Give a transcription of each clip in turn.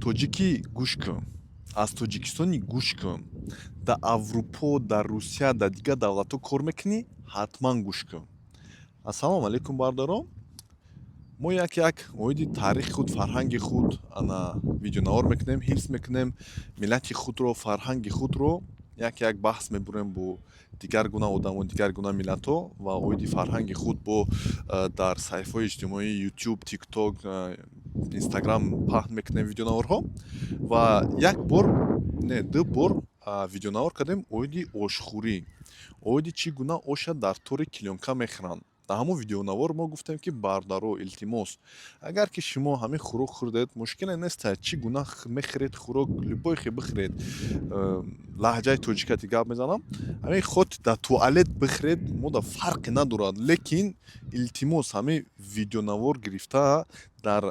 тоҷикӣ гӯш кун, аз Тоҷикистони гӯш кун. Дар Аврупо, дар Русия, дар дигар давлатҳо кор мекунӣ, ҳатман гӯш кун. Ассалому алайкум бардорон. Мо як оиди таърихи худ, фарҳанги худ видеонавор мекунем, ҳифз мекунем миллати худро, фарҳанги худро як баҳс мебурем бо дигар гуна одамо, дигар гуна миллатҳо ва оиди фарҳанги худ бо дар саҳифаҳои иҷтимоӣ YouTube, TikTok, Instagram паҳн мекунем видеонаворҳо ва як бор не ду бор видеонавор кардем оиди ошхӯрӣ, оиди чӣ гуна оша дар тори клёнка мехӯранд. Дар ҳамон видеонавор мо гуфтем ки бардаро, илтимос, агар ки шумо ҳамин хӯрок хӯрдед, мушкиле нестае, чӣ гуна мехӯред хӯрок, любой хел бихӯред, лаҳҷаи тоҷикатӣ гап мезанам, ҳамин ход дар туалет бихӯред, мода фарқе надорад, лекин илтимос ҳамин видеонавор гирифта дар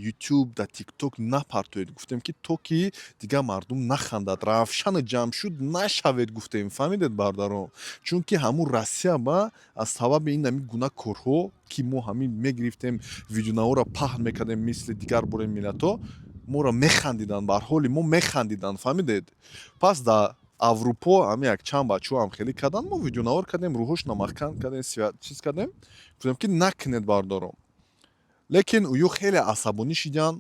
YouTube, дар TikTok напартоед. Гуфтем ки то ки дигар мардум нахандад, равшани ҷамшуд нашавед гуфтем, фаҳмидед бардарон? Чунки ҳамун Россия ба аз сабаби ин ҳамин гуна корҳо ки мо ҳамин мегирифтем, видеонаворро паҳн мекардем мисли дигар бораи миллатҳо, моро механдиданд, бар ҳоли мо механдиданд, фаҳмидед? Пас дар Аврупо ҳамин як чанд бачаҳо ҳам хеле карданд, мо видеонавор кардем, рӯҳошна маҳкам кардем, чиз кардем, гуфтем ки накунед бардорон. Лекин ӯё хеле асабонӣ шиданд.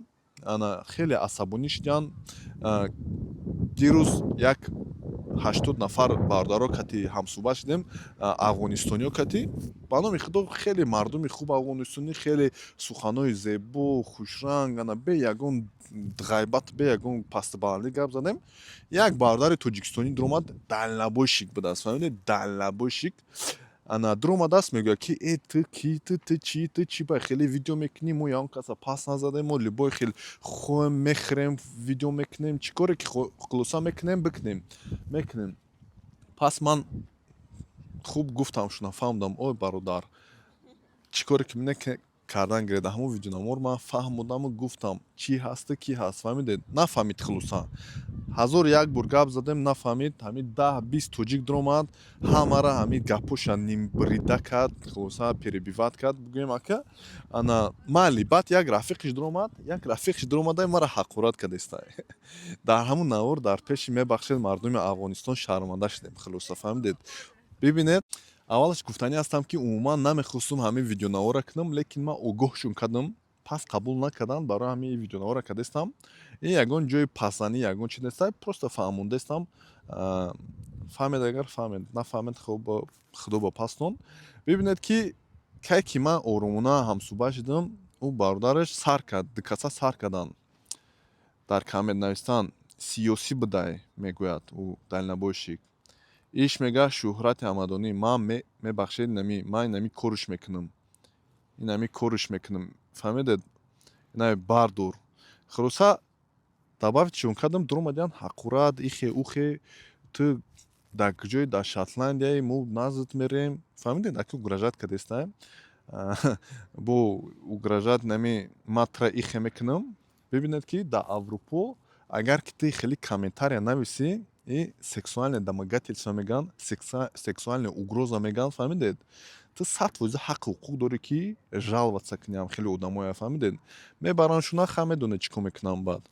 Дирӯз як 80 нафар бардаро кати ҳамсуҳбат шудем, афғонистониё кати. Ба номи худо хеле мардуми хуб афғонистонӣ, хеле суханои зебо, хушранг, бе ягон ғайбат, бе ягон пастубаландӣ гап задем. Як бардари тоҷикистонӣ дуромад, даллабои шик будааст, фаҳмидед? Даллабои шик дуромадааст, мегӯяд ки ту кӣ, ту чӣ ба хеле видео мекунӣ, мо ягон каса пас назадем, мо любой хел хоем мехӯрем, видео мекунем, чӣ коре ки хулоса мекунем, мекунем. Пас ман хуб гуфтам, шуна фаҳмдам, ой бародар, чӣ коре ки кардан гиред. Дар ҳамон видеонавор ман фаҳмодаму гуфтам, чӣ ҳасту кӣ ҳаст, фаҳмидед? Нафаҳмид хулоса. 1001 бор гап задем, нафаҳмид. Ҳамин 10-20 тоҷик дуромад, ҳамаро ҳамин гапоша нимбрида кард, хулоса перебиват кард. Гӯем ака, майли, баъд як рафиқаш дуромада маро ҳақорат кардестай. Дар ҳамон навор дар пеши мебахшед мардуми Афғонистон шарманда шудем, хулоса, фаҳмидед? Бибинед, аввалаш гуфтанӣ ҳастам ки умуман намехостум ҳамин видеонавора кунам, лекин ман огоҳшон кардам, пас қабул накарданд, барои ҳамин видеонавора кардестам. Ин ягон ҷои пасзанӣ, ягон чи нестае, просто фаҳмондестам. Фаҳмед, агар фаҳмед, нафаҳмед, худо ба пастон. Бибинед ки кай ки ман оромона ҳамсуҳбат шудам, ӯ бародараш сар кард, дукаса сар карданд. Дар камер навистан сиёсӣ будай, мегӯяд ӯ далнабои шик. Иш мегӯяд Шӯҳрати Ҳамадонӣ, ман мебахшед, ман инами корш мекунам, фаҳмидед? Инами бардор. Хулоса дабавитшон кардам, дуромадиянд ҳақурат, ихе ухе, ту дар куҷои дар Шотландияи, мо наздит мерем, фаҳмидед? Ака угражат кардестай. Бо угражат нами матра ихе мекунам. Бибинед ки дар Аврупо агар ки ту хеле комментария нависӣ, и сексуальное домогательство мегӯянд, сексуальная угроза мегӯянд, фаҳмидед? Ту 100% ҳаққу ҳуқуқ дорӣ ки жаловаться кунӣ. Хеле одамоя, фаҳмидед? Мебаранд шунаха, медонед чӣ кор мекунанд баъд.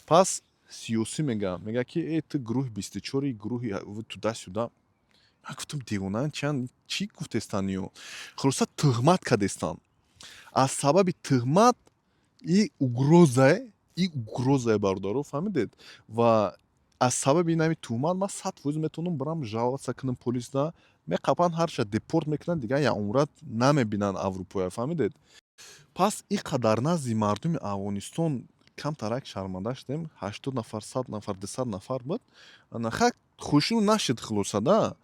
Пас сиёсӣ мегӯяд, мегӯяд ки ту гурӯҳи 24, гурӯҳи туда-сюда. Ман гуфтам девонаанд чӣ гуфтестанд ё? Хулоса тӯҳмат кардестанд. Аз сабаби тӯҳмат и угрозае бародаро, фаҳмидед? Ва аз сабаби ин ҳамин тӯҳмат ман 100% метавонам барам жаловаться кунам полисда, меқапанд ҳарча депорт мекунанд, дигар як умрат намебинанд Аврупоя, фаҳмидед? Пас ин қадар назди мардуми Афғонистон камтарак шарманда шудем. 80 нафар, 100 нафар, 200 нафар буд. Хушнуд нашуд хулоса да.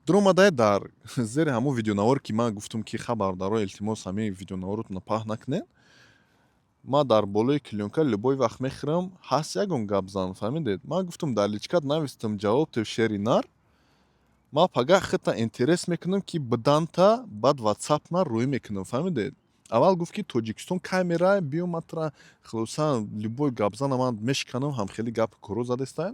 Дуромадай дар зери ҳамон видеонавор ки ман гуфтам ки бардаро, илтимос ҳамин видеонаворотонро паҳн накунед. Ман дар болои клёнка любой вақт мехӯрам, ҳаст ягон гап зан, фаҳмидед? Ман гуфтам дар личкат навистам ҷавоб тев шери нар. Ман пага хита интерес мекунам ки биданта, баъд ватсапна рӯй мекунам, фаҳмидед? Аввал гуфт ки Тоҷикистон кай меравӣ, биё матра, хулоса любой гапзана ман мешиканам, ҳам хеле гапи коро задестай.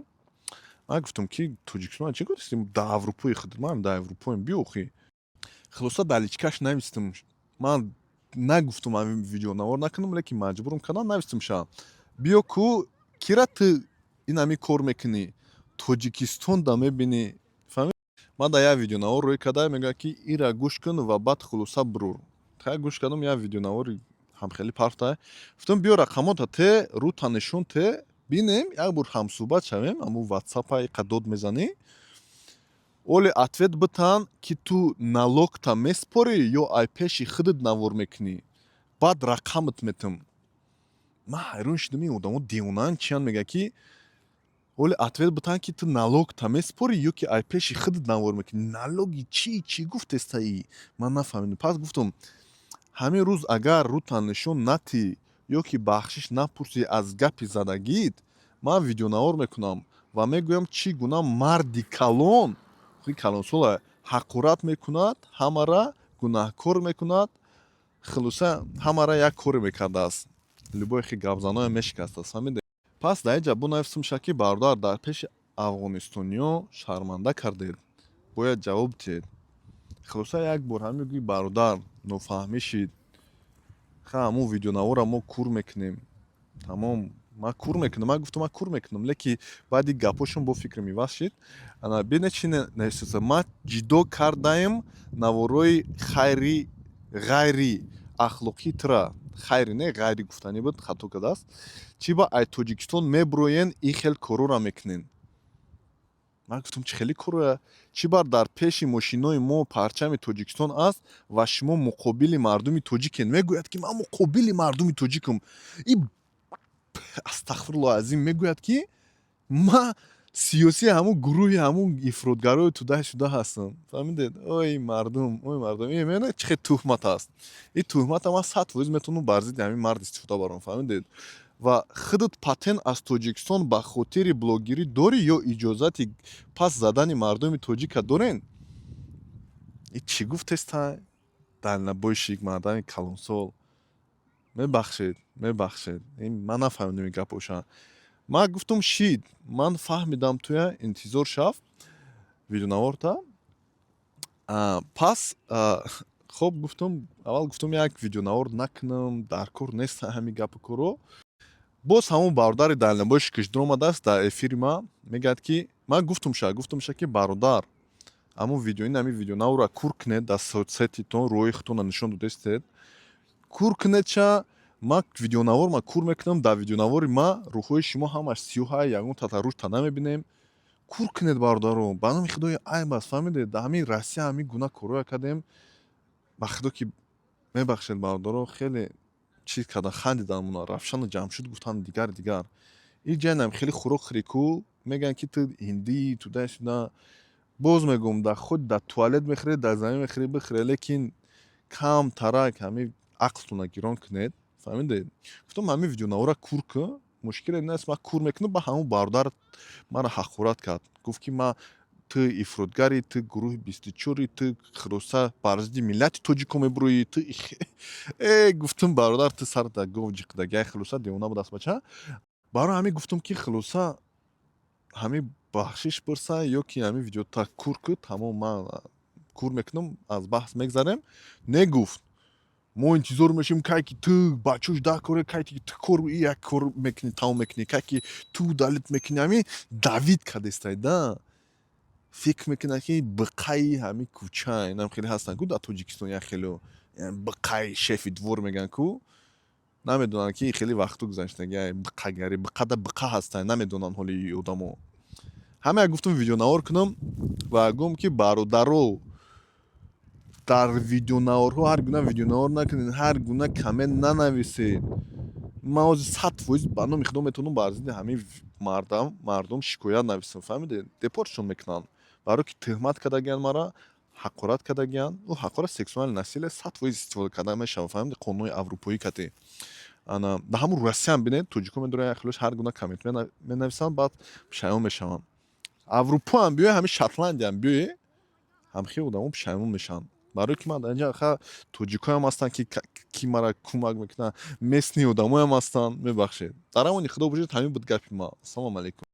Ман гуфтам ки Тоҷикистон чӣ гуфтем, дар Аврупои худ, ман дар Аврупоем, биё охи. Хулоса дар личкаш навистам. Ман нагуфтам ҳамин видеонавор накунам, лекин маҷбурам карданд навистам ша. Биё ку кира ту ин ҳамин кор мекунӣ тоҷикистонда мебинӣ фаҳмид. Ман дар як видеонавор рӯй карда мегӯяд ки ира гӯш кун ва баъд хулоса бурур. Та гӯш кардам як видеонавори ҳамхелӣ пахта. Гуфтам биё рақамота те рута нишон те бинем як бор ҳамсӯҳбат шавем аму ватсапа иқа дод мезанӣ. Оли ответ битан ки ту налогта меспорӣ ё ай пеши худат навор мекунӣ. Баъд рақамат метам. Ман ҳайрон шудам ин одамо девонаанд чиянд мегӯяд ки оли ответ битан ки ту налогта меспорӣ ё ки ай пеши худат навор мекунӣ. Налоги чӣ гуфтеста ӣ? Ман нафаҳмидам. Пас гуфтам ҳамин рӯз агар рута нишон натӣ ё ки бахшиш напурсӣ аз гапи задагит, ман видеонавор мекунам ва мегӯям чӣ гуна марди калон калонсола ҳақорат мекунад, ҳамара гунаҳкор мекунад, хулоса ҳамара як коре мекардааст. Любой хи гапзаноям мешикастааст, фаҳмиде? Пас дар инҷа бу нависам ша ки бародар дар пеши афғонистониё шарманда кардед. Бояд ҷавоб диҳед. Хулоса як бор ҳамин гӯи бародар нофаҳмӣ шид. Ха ҳамун видеонавора мо кур мекунем. Тамом ман кур мекунам. Ман гуфтам ман кур мекунам, леки баъди гапошон бо фикрам иваз шид. Ана бинед чӣ нависта. Ман ҷидо кардаем наворои хайри ғайри ахлоқии тира. Хайри не ғайри гуфтанӣ буд, хато кардааст. Чӣ ба ай Тоҷикистон мебироен ин хел корора мекунен? Ман гуфтам чӣ хеле короя? Чӣ бар дар пеши мошинои мо парчами Тоҷикистон аст ва шумо муқобили мардуми тоҷикен? Мегӯяд ки ман муқобили мардуми тоҷикам. И астағфируллоҳи азим мегӯяд ки ман сиёсии ҳамун гурӯҳи ҳамун ифротгарои туда шуда ҳастам. Фаҳмидед? Ой мардум, ин меонед чӣ хел тӯҳмат аст. Ин тӯҳмата ман 100% метавонам бар зидди ҳамин мард истифода барам, фаҳмидед? Ва худат патент аз Тоҷикистон ба хотири блогерӣ дорӣ ё иҷозати пас задани мардуми тоҷика дорен? И чӣ гуфтеста? Дальнобойщик, мардани калонсол. Мебахшед. Ин ман нафаҳмидам ин гапоша. Ман гуфтам шид. Ман фаҳмидам туя интизор шав видеонаворта. Пас хоб гуфтам аввал гуфтам як видеонавор накунам, дар кор неста ҳамин гапу коро. Боз ҳамун бародари дальнобойщикаш дар омадааст дар эфири ман мегӯяд ки ман гуфтам ша ки бародар ҳамун ҳамин видеонавора кур кунед дар соцсетитон рӯи худтонро нишон додестед. Кур кунед ша ман видеонавор ман кур мекунам дар видеонавори ман рӯҳои шумо ҳамаш сиёҳа ягон татаррушта намебинем. Кур кунед бародаро. Ба номи худои айб аст, фаҳмидед? Дар ҳамин Россия ҳамин гуна корҳоя кардем. Ба худо ки мебахшед бародаро, хеле чиз кардан хандидам муна. Равшану Ҷамшид гуфтанд дигар. Ин ҷайнам хеле хӯрок хӯрӣ ку мегӯянд ки ту ҳиндӣ туда шуда. Боз мегӯям дар худ дар туалет мехӯред, дар замин мехӯред бихӯре, лекин кам тарак ҳамин ақлтонро гирон кунед. Фаҳмидед? Гуфтам ҳамин видеонавора кур кун. Мушкиле нест. Ман кур мекунам. Ба ҳамун бародар маро ҳақорат кард. Гуфт ки ман ту ифротгари, ту гурӯҳи 24-ри, ту хулоса бар зидди миллати тоҷико мебурӯӣ, ту гуфтам бародар ту сарат дар гов ҷиқидагӣ хулоса девона будааст бача. Барои ҳамин гуфтам ки хулоса ҳамин бахшиш пурса ё ки ҳамин видеота кур кун, тамом ман кур мекунам, аз баҳс мегзарем. Негуфт. Мо интизор мешавем кай ки ту бачаҳош дакоре, кай ки ту кор як кор мекунӣ, тамом мекунӣ, кай ки ту далит мекунӣ. Ҳамин Давид кадестай да. Фикр мекунад ки биқаи ҳамин кӯча инам хеле ҳастанд ку дар Тоҷикистон як хело биқаи шефи двор мегӯянд ку. Намедонанд ки хеле вақтҳо гузаштагиа биқагарӣ, биқада биқа ҳастанд, намедонанд ҳоли одамо. Ҳамаи гуфтам видеонавор кунам ва гӯям ки бародаро дар видеонаворҳо ҳар гуна видеонавор накунед, ҳар гуна коммент нанависед. Ман ҳозир 100% ба номи худо метавонам бар зидди ҳамин мардум шикоят нависам, фаҳмидед? Депортшон мекунанд. Барое ки тӯҳмат кардагианд мара, ҳақорат кардагианд. Ҳақорат сексуали насилия 100% истифода карда мешавад, фаҳмидед? Қонуни аврупоӣ кати. Ана дар ҳамун Россияам бинед, тоҷико медоранд як хелош ҳар гуна коммент менависанд, баъд пушаймон мешаванд. Аврупоам биёе, ҳамин Шотландиям биёе, ҳамхел одамо пушаймон мешаванд. Барое ки ман дар инҷа ха тоҷикоям ҳастанд ки мара кӯмак мекунанд, местни одамоям ҳастанд. Мебахшед. Дар амони худо бошед. Ҳамин буд гапи ман. Ассалому алайкум.